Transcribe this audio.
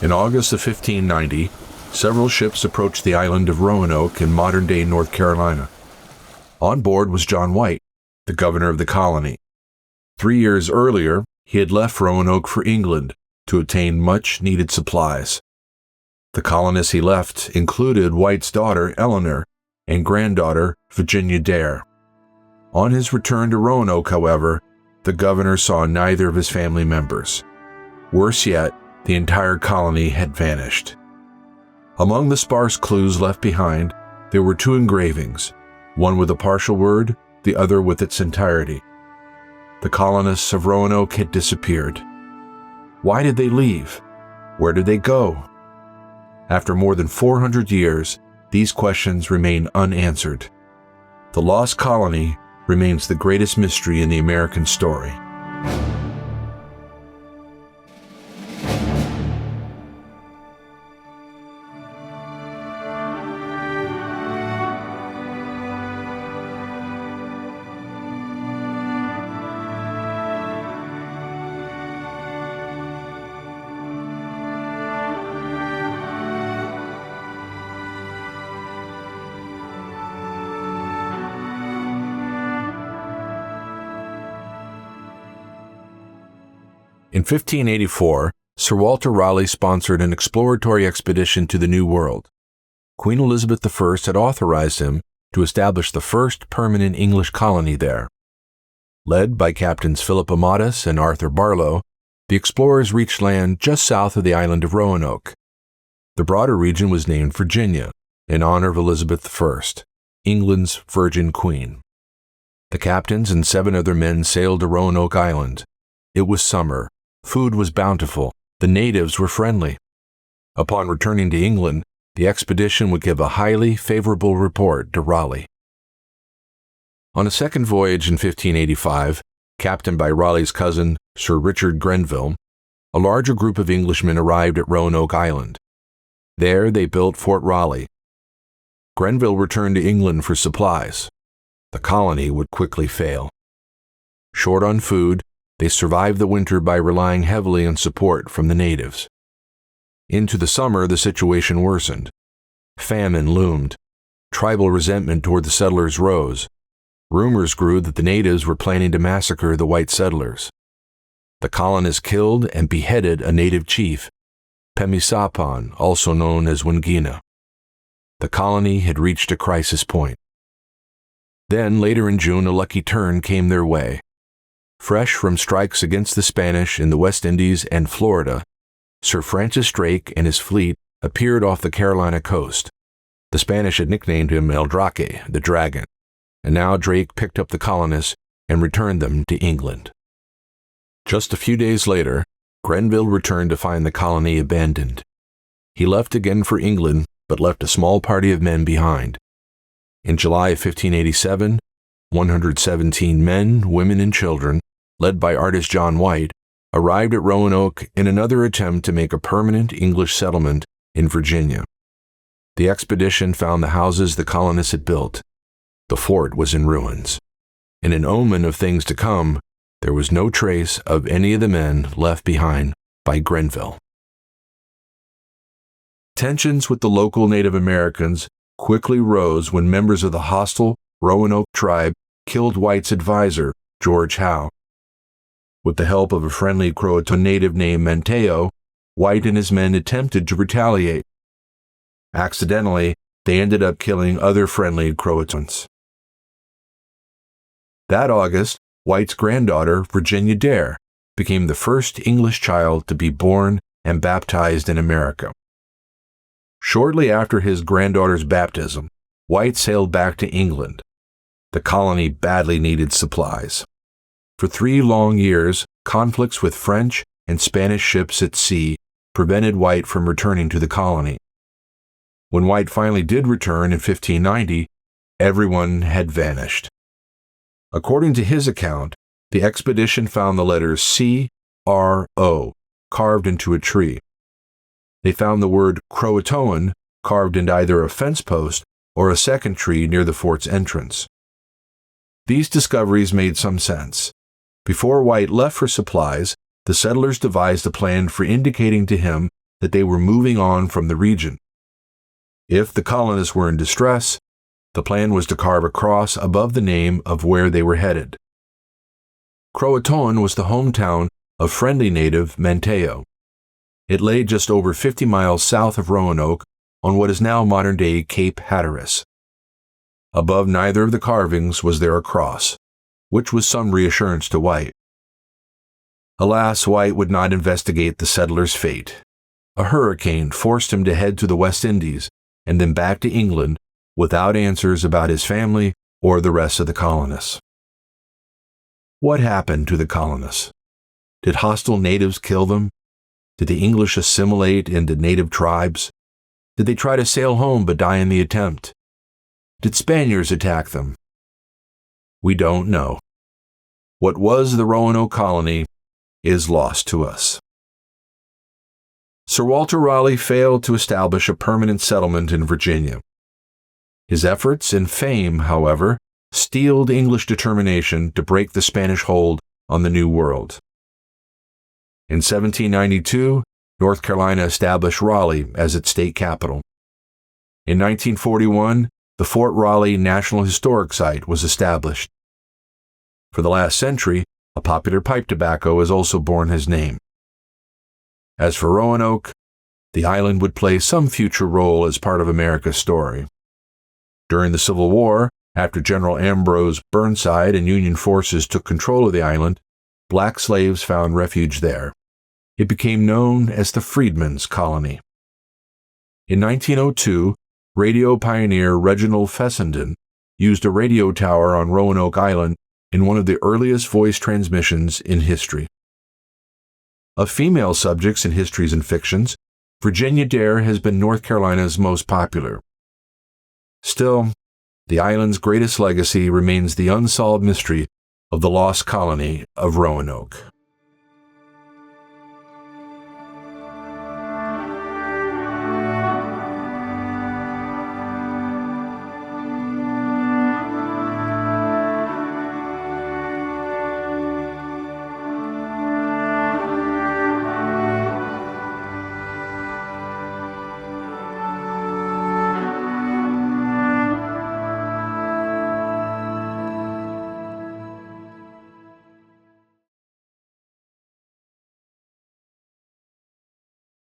In August of 1590, several ships approached the island of Roanoke in modern-day North Carolina. On board was John White, the governor of the colony. 3 years earlier, he had left Roanoke for England to obtain much-needed supplies. The colonists he left included White's daughter, Eleanor, and granddaughter, Virginia Dare. On his return to Roanoke, however, the governor saw neither of his family members. Worse yet, the entire colony had vanished. Among the sparse clues left behind, there were 2 engravings, one with a partial word, the other with its entirety. The colonists of Roanoke had disappeared. Why did they leave? Where did they go? After more than 400 years, these questions remain unanswered. The lost colony remains the greatest mystery in the American story. In 1584, Sir Walter Raleigh sponsored an exploratory expedition to the New World. Queen Elizabeth I had authorized him to establish the first permanent English colony there. Led by Captains Philip Amadas and Arthur Barlow, the explorers reached land just south of the island of Roanoke. The broader region was named Virginia, in honor of Elizabeth I, England's Virgin Queen. The captains and 7 other men sailed to Roanoke Island. It was summer. Food was bountiful. The natives were friendly. Upon returning to England, the expedition would give a highly favorable report to Raleigh. On a second voyage in 1585, captained by Raleigh's cousin, Sir Richard Grenville, a larger group of Englishmen arrived at Roanoke Island. There they built Fort Raleigh. Grenville returned to England for supplies. The colony would quickly fail. Short on food, they survived the winter by relying heavily on support from the natives. Into the summer, the situation worsened. Famine loomed. Tribal resentment toward the settlers rose. Rumors grew that the natives were planning to massacre the white settlers. The colonists killed and beheaded a native chief, Pemisapan, also known as Wingina. The colony had reached a crisis point. Then, later in June, a lucky turn came their way. Fresh from strikes against the Spanish in the West Indies and Florida, Sir Francis Drake and his fleet appeared off the Carolina coast. The Spanish had nicknamed him El Drake, the Dragon, and now Drake picked up the colonists and returned them to England. Just a few days later, Grenville returned to find the colony abandoned. He left again for England, but left a small party of men behind. In July of 1587, 117 men, women, and children, led by artist John White, arrived at Roanoke in another attempt to make a permanent English settlement in Virginia. The expedition found the houses the colonists had built. The fort was in ruins. In an omen of things to come, there was no trace of any of the men left behind by Grenville. Tensions with the local Native Americans quickly rose when members of the hostile Roanoke tribe killed White's advisor, George Howe. With the help of a friendly Croatan native named Manteo, White and his men attempted to retaliate. Accidentally, they ended up killing other friendly Croatans. That August, White's granddaughter, Virginia Dare, became the first English child to be born and baptized in America. Shortly after his granddaughter's baptism, White sailed back to England. The colony badly needed supplies. For 3 long years, conflicts with French and Spanish ships at sea prevented White from returning to the colony. When White finally did return in 1590, everyone had vanished. According to his account, the expedition found the letters CRO carved into a tree. They found the word CROATOAN carved into either a fence post or a second tree near the fort's entrance. These discoveries made some sense. Before White left for supplies, the settlers devised a plan for indicating to him that they were moving on from the region. If the colonists were in distress, the plan was to carve a cross above the name of where they were headed. CROATOAN was the hometown of friendly native Manteo. It lay just over 50 miles south of Roanoke on what is now modern-day Cape Hatteras. Above neither of the carvings was there a cross, which was some reassurance to White. Alas, White would not investigate the settlers' fate. A hurricane forced him to head to the West Indies and then back to England without answers about his family or the rest of the colonists. What happened to the colonists? Did hostile natives kill them? Did the English assimilate into native tribes? Did they try to sail home but die in the attempt? Did Spaniards attack them? We don't know. What was the Roanoke colony is lost to us. Sir Walter Raleigh failed to establish a permanent settlement in Virginia. His efforts and fame, however, steeled English determination to break the Spanish hold on the New World. In 1792, North Carolina established Raleigh as its state capital. In 1941, the Fort Raleigh National Historic Site was established. For the last century, a popular pipe tobacco has also borne his name. As for Roanoke, the island would play some future role as part of America's story. During the Civil War, after General Ambrose Burnside and Union forces took control of the island, black slaves found refuge there. It became known as the Freedmen's Colony. In 1902, radio pioneer Reginald Fessenden used a radio tower on Roanoke Island in one of the earliest voice transmissions in history. Of female subjects in histories and fictions, Virginia Dare has been North Carolina's most popular. Still, the island's greatest legacy remains the unsolved mystery of the lost colony of Roanoke.